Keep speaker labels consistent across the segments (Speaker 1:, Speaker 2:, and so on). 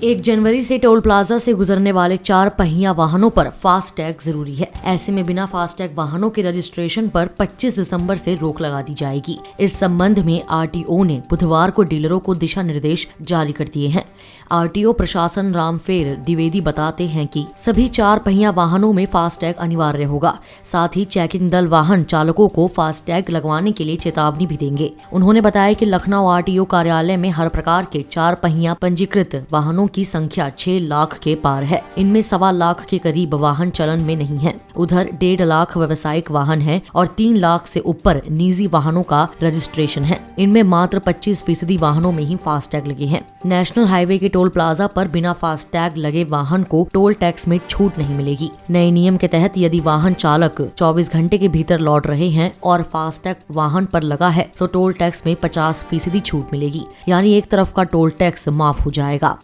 Speaker 1: 1 जनवरी से toll plaza से गुजरने वाले 4 पहिया वाहनों पर फास्टैग जरूरी है। ऐसे में बिना फास्टैग वाहनों के रजिस्ट्रेशन पर 25 दिसंबर से रोक लगा दी जाएगी। इस संबंध में आरटीओ ने बुधवार को डीलरों को दिशा निर्देश जारी कर दिए हैं। आरटीओ प्रशासन रामफेर द्विवेदी बताते हैं कि सभी 4 पहिया वाहनों में फास्टैग अनिवार्य होगा। साथ ही चेकिंग दल वाहन चालकों को फास्टैग लगवाने के लिए चेतावनी भी देंगे। उन्होंने बताया कि लखनऊ आरटीओ कार्यालय में हर प्रकार के 4 पहिया पंजीकृत वाहनों की संख्या 6 लाख के पार है। इनमें 1.25 लाख के करीब वाहन चलन में नहीं है। उधर 1.5 लाख व्यावसायिक वाहन है और 3 लाख से ऊपर निजी वाहनों का रजिस्ट्रेशन है। इनमें मात्र 25% वाहनों में ही फास्टैग लगे हैं। नेशनल हाईवे के टोल प्लाजा पर बिना फास्टैग लगे वाहन को टोल टैक्स में छूट नहीं मिलेगी। नए नियम के तहत यदि वाहन चालक 24 घंटे के भीतर लौट रहे हैं और फास्टैग वाहन पर लगा है तो टोल टैक्स में 50% छूट मिलेगी, यानी एक तरफ का टोल टैक्स माफ हो जाएगा।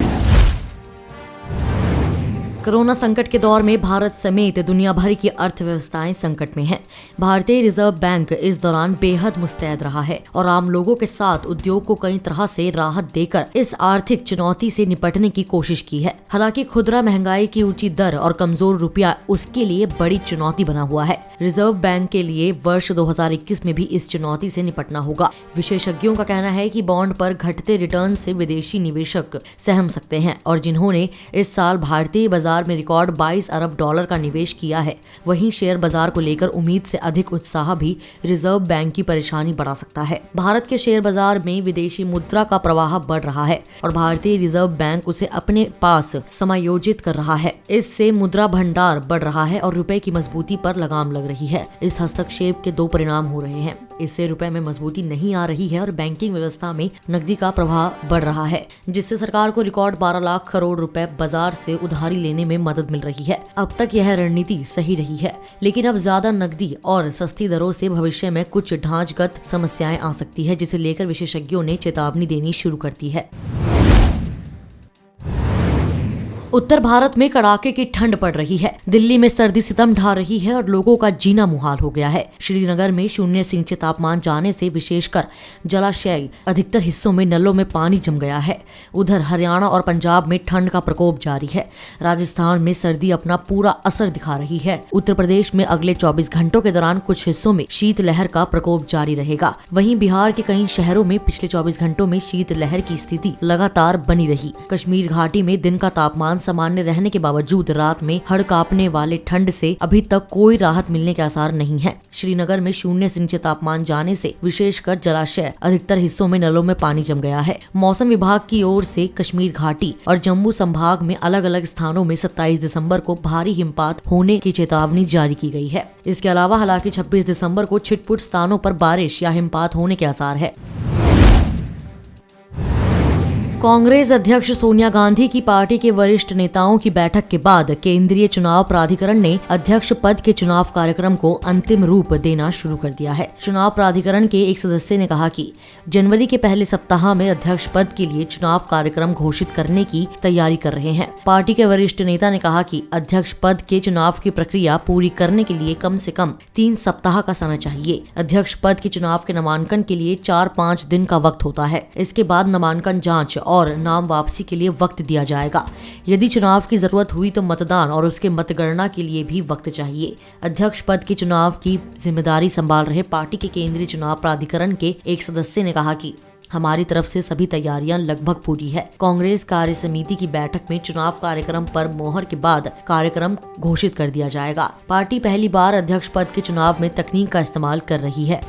Speaker 1: कोरोना संकट के दौर में भारत समेत दुनिया भर की अर्थव्यवस्थाएं संकट में हैं। भारतीय रिजर्व बैंक इस दौरान बेहद मुस्तैद रहा है और आम लोगों के साथ उद्योग को कई तरह से राहत देकर इस आर्थिक चुनौती से निपटने की कोशिश की है। हालांकि खुदरा महंगाई की ऊंची दर और कमजोर रुपया उसके लिए बड़ी चुनौती बना हुआ है। रिजर्व बैंक के लिए वर्ष 2021 में भी इस चुनौती से निपटना होगा। विशेषज्ञों का कहना है कि बॉन्ड पर घटते रिटर्न से विदेशी निवेशक सहम सकते हैं और जिन्होंने इस साल भारतीय बाजार में रिकॉर्ड 22 अरब डॉलर का निवेश किया है, वहीं शेयर बाजार को लेकर उम्मीद से अधिक उत्साह भी रिजर्व बैंक की परेशानी बढ़ा सकता है। भारत के शेयर बाजार में विदेशी मुद्रा का प्रवाह बढ़ रहा है और भारतीय रिजर्व बैंक उसे अपने पास समायोजित कर रहा है। इससे मुद्रा भंडार बढ़ रहा है और रुपए की मजबूती पर लगाम लग रही है। इस हस्तक्षेप के 2 परिणाम हो रहे हैं। इससे रुपए में मजबूती नहीं आ रही है और बैंकिंग व्यवस्था में नकदी का प्रवाह बढ़ रहा है, जिससे सरकार को रिकॉर्ड 12 लाख करोड़ रुपए बाजार से उधारी लेने में मदद मिल रही है। अब तक यह रणनीति सही रही है, लेकिन अब ज्यादा नकदी और सस्ती दरों से भविष्य में कुछ ढांचगत समस्याएं आ सकती है, जिसे लेकर विशेषज्ञों ने चेतावनी देनी शुरू कर दी है। उत्तर भारत में कड़ाके की ठंड पड़ रही है। दिल्ली में सर्दी सितम ढा रही है और लोगों का जीना मुहाल हो गया है। श्रीनगर में 0 से नीचे तापमान जाने से विशेषकर जलाशय अधिकतर हिस्सों में नलों में पानी जम गया है। उधर हरियाणा और पंजाब में ठंड का प्रकोप जारी है। राजस्थान में सर्दी अपना पूरा असर दिखा रही है। उत्तर प्रदेश में अगले 24 घंटों के दौरान कुछ हिस्सों में शीतलहर का प्रकोप जारी रहेगा। वहीं बिहार के कई शहरों में पिछले 24 घंटों में शीतलहर की स्थिति लगातार बनी रही। कश्मीर घाटी में दिन का तापमान सामान्य रहने के बावजूद रात में हड़ कांपने वाले ठंड से अभी तक कोई राहत मिलने के आसार नहीं है। श्रीनगर में 0 से नीचे तापमान जाने से विशेषकर जलाशय अधिकतर हिस्सों में नलों में पानी जम गया है। मौसम विभाग की ओर से कश्मीर घाटी और जम्मू संभाग में अलग अलग स्थानों में 27 दिसंबर को भारी हिमपात होने की चेतावनी जारी की गई है। इसके अलावा हालांकि 26 दिसंबर को छिटपुट स्थानों पर बारिश या हिमपात होने के आसार है। कांग्रेस अध्यक्ष सोनिया गांधी की पार्टी के वरिष्ठ नेताओं की बैठक के बाद केंद्रीय चुनाव प्राधिकरण ने अध्यक्ष पद के चुनाव कार्यक्रम को अंतिम रूप देना शुरू कर दिया है। चुनाव प्राधिकरण के एक सदस्य ने कहा कि जनवरी के पहले सप्ताह में अध्यक्ष पद के लिए चुनाव कार्यक्रम घोषित करने की तैयारी कर रहे हैं। पार्टी के वरिष्ठ नेता ने कहा कि अध्यक्ष पद के चुनाव की प्रक्रिया पूरी करने के लिए कम से कम 3 सप्ताह का समय चाहिए। अध्यक्ष पद के चुनाव के नामांकन के लिए 4-5 दिन का वक्त होता है। इसके बाद नामांकन जाँच और नाम वापसी के लिए वक्त दिया जाएगा। यदि चुनाव की जरूरत हुई तो मतदान और उसके मतगणना के लिए भी वक्त चाहिए। अध्यक्ष पद के चुनाव की जिम्मेदारी संभाल रहे पार्टी के केंद्रीय चुनाव प्राधिकरण के एक सदस्य ने कहा कि हमारी तरफ से सभी तैयारियां लगभग पूरी है। कांग्रेस कार्य समिति की बैठक में चुनाव कार्यक्रम पर मोहर के बाद कार्यक्रम घोषित कर दिया जाएगा। पार्टी पहली बार अध्यक्ष पद के चुनाव में तकनीक का इस्तेमाल कर रही है।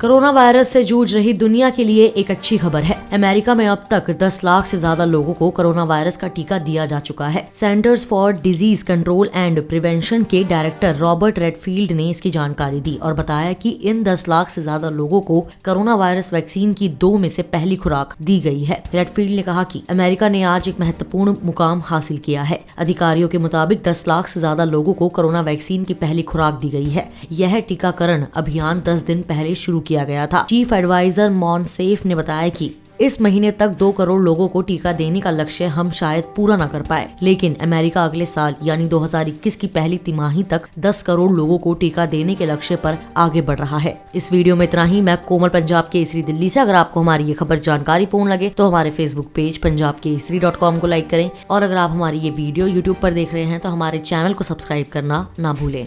Speaker 1: कोरोना वायरस से जूझ रही दुनिया के लिए एक अच्छी खबर है। अमेरिका में अब तक 10 लाख से ज्यादा लोगों को कोरोना वायरस का टीका दिया जा चुका है। Centres for disease control and prevention के डायरेक्टर रॉबर्ट रेडफील्ड ने इसकी जानकारी दी और बताया कि इन 10 लाख से ज्यादा लोगों को कोरोना वायरस वैक्सीन की 2 में से पहली खुराक दी गई है। रेडफील्ड ने कहा कि अमेरिका ने आज एक महत्वपूर्ण मुकाम हासिल किया है। अधिकारियों के मुताबिक 10 लाख से ज्यादा लोगों को कोरोना वैक्सीन की पहली खुराक दी गई है। यह टीकाकरण अभियान 10 दिन पहले शुरू किया गया था। चीफ एडवाइजर मॉनसेफ ने बताया कि इस महीने तक 2 करोड़ लोगों को टीका देने का लक्ष्य हम शायद पूरा न कर पाए, लेकिन अमेरिका अगले साल यानी 2021 की पहली तिमाही तक 10 करोड़ लोगों को टीका देने के लक्ष्य पर आगे बढ़ रहा है। इस वीडियो में इतना ही। मैं कोमल, पंजाब केसरी दिल्ली से। अगर आपको हमारी ये खबर जानकारी पूर्ण लगे तो हमारे फेसबुक पेज punjabkesari.com को लाइक करें, और अगर आप हमारी ये वीडियो यूट्यूब पर देख रहे हैं तो हमारे चैनल को सब्सक्राइब करना ना भूलें।